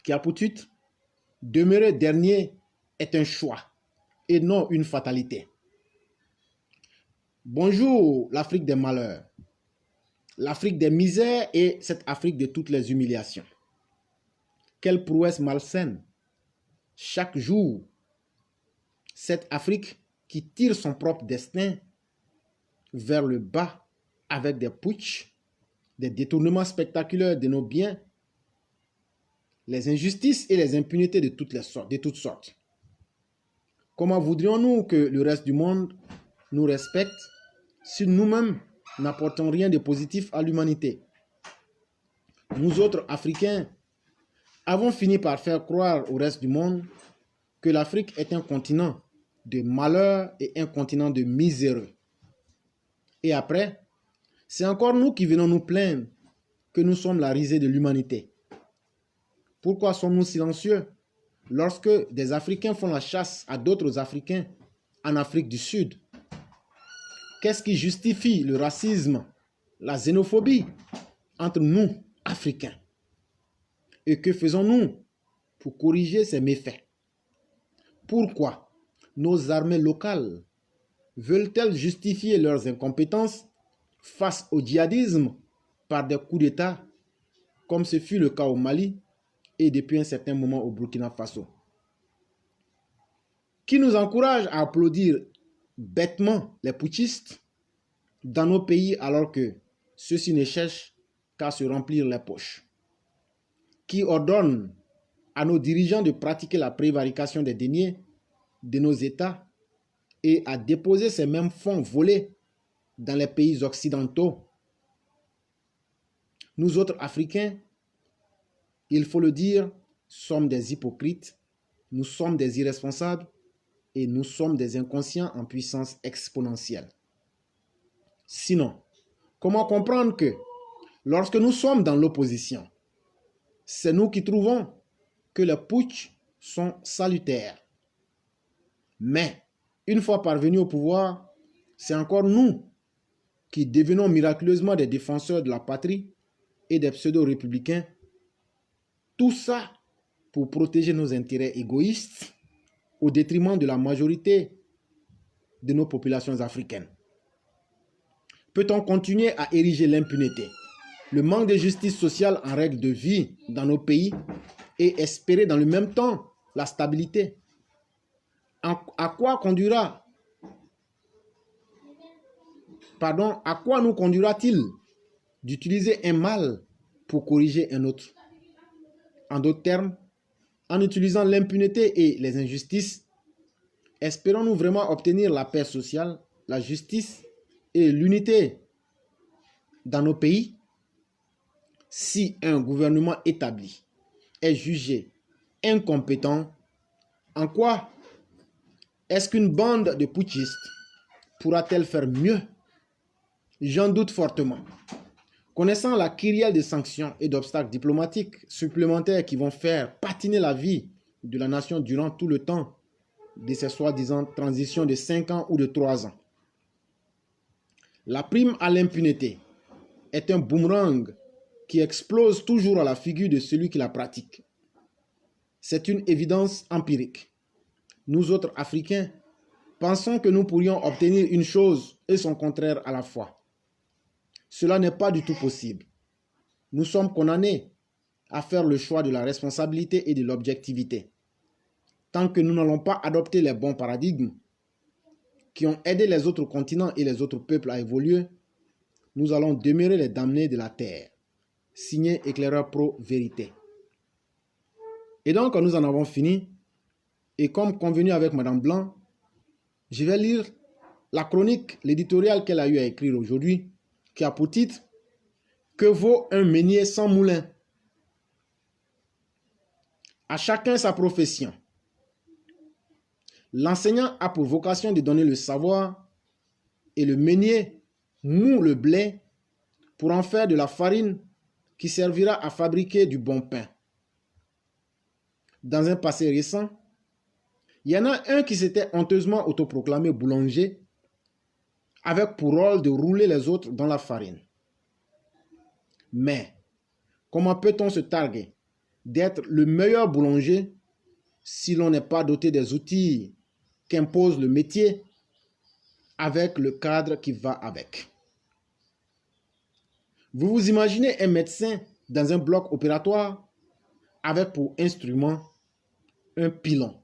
qui a pour titre « Demeurer dernier est un choix et non une fatalité ». Bonjour l'Afrique des malheurs, l'Afrique des misères et cette Afrique de toutes les humiliations. Quelle prouesse malsaine! Chaque jour, cette Afrique qui tire son propre destin vers le bas avec des putschs, des détournements spectaculaires de nos biens, les injustices et les impunités de toutes sortes. Comment voudrions-nous que le reste du monde nous respecte si nous-mêmes n'apportons rien de positif à l'humanité? Nous autres Africains avons fini par faire croire au reste du monde que l'Afrique est un continent de malheur et un continent de miséreux. Et après, c'est encore nous qui venons nous plaindre que nous sommes la risée de l'humanité. Pourquoi sommes-nous silencieux lorsque des Africains font la chasse à d'autres Africains en Afrique du Sud? Qu'est-ce qui justifie le racisme, la xénophobie entre nous, Africains? Et que faisons-nous pour corriger ces méfaits? Pourquoi nos armées locales veulent-elles justifier leurs incompétences face au djihadisme par des coups d'État, comme ce fut le cas au Mali et depuis un certain moment au Burkina Faso? Qui nous encourage à applaudir bêtement les putschistes dans nos pays alors que ceux-ci ne cherchent qu'à se remplir les poches? Qui ordonne à nos dirigeants de pratiquer la prévarication des deniers de nos États et à déposer ces mêmes fonds volés dans les pays occidentaux? Nous autres Africains, il faut le dire, sommes des hypocrites, nous sommes des irresponsables et nous sommes des inconscients en puissance exponentielle. Sinon, comment comprendre que lorsque nous sommes dans l'opposition, c'est nous qui trouvons que les putschs sont salutaires. Mais, une fois parvenus au pouvoir, c'est encore nous qui devenons miraculeusement des défenseurs de la patrie et des pseudo-républicains. Tout ça pour protéger nos intérêts égoïstes au détriment de la majorité de nos populations africaines. Peut-on continuer à ériger l'impunité, le manque de justice sociale en règle de vie dans nos pays et espérer dans le même temps la stabilité? À quoi nous conduira-t-il d'utiliser un mal pour corriger un autre? En d'autres termes, en utilisant l'impunité et les injustices, espérons-nous vraiment obtenir la paix sociale, la justice et l'unité dans nos pays? Si un gouvernement établi est jugé incompétent, en quoi est-ce qu'une bande de putschistes pourra-t-elle faire mieux? J'en doute fortement. Connaissant la kyrielle de sanctions et d'obstacles diplomatiques supplémentaires qui vont faire patiner la vie de la nation durant tout le temps de ces soi-disant transitions de 5 ans ou de 3 ans. La prime à l'impunité est un boomerang qui explose toujours à la figure de celui qui la pratique. C'est une évidence empirique. Nous autres Africains pensons que nous pourrions obtenir une chose et son contraire à la fois. Cela n'est pas du tout possible. Nous sommes condamnés à faire le choix de la responsabilité et de l'objectivité. Tant que nous n'allons pas adopter les bons paradigmes qui ont aidé les autres continents et les autres peuples à évoluer, nous allons demeurer les damnés de la terre. Signé Éclaireur Pro Vérité. Et donc, nous en avons fini. Et comme convenu avec Madame Blanc, je vais lire la chronique, l'éditorial qu'elle a eu à écrire aujourd'hui, qui a pour titre « Que vaut un meunier sans moulin ?» À chacun sa profession. L'enseignant a pour vocation de donner le savoir et le meunier moud le blé pour en faire de la farine qui servira à fabriquer du bon pain. Dans un passé récent, il y en a un qui s'était honteusement autoproclamé boulanger avec pour rôle de rouler les autres dans la farine. Mais, comment peut-on se targuer d'être le meilleur boulanger si l'on n'est pas doté des outils qu'impose le métier avec le cadre qui va avec. Vous vous imaginez un médecin dans un bloc opératoire avec pour instrument un pilon.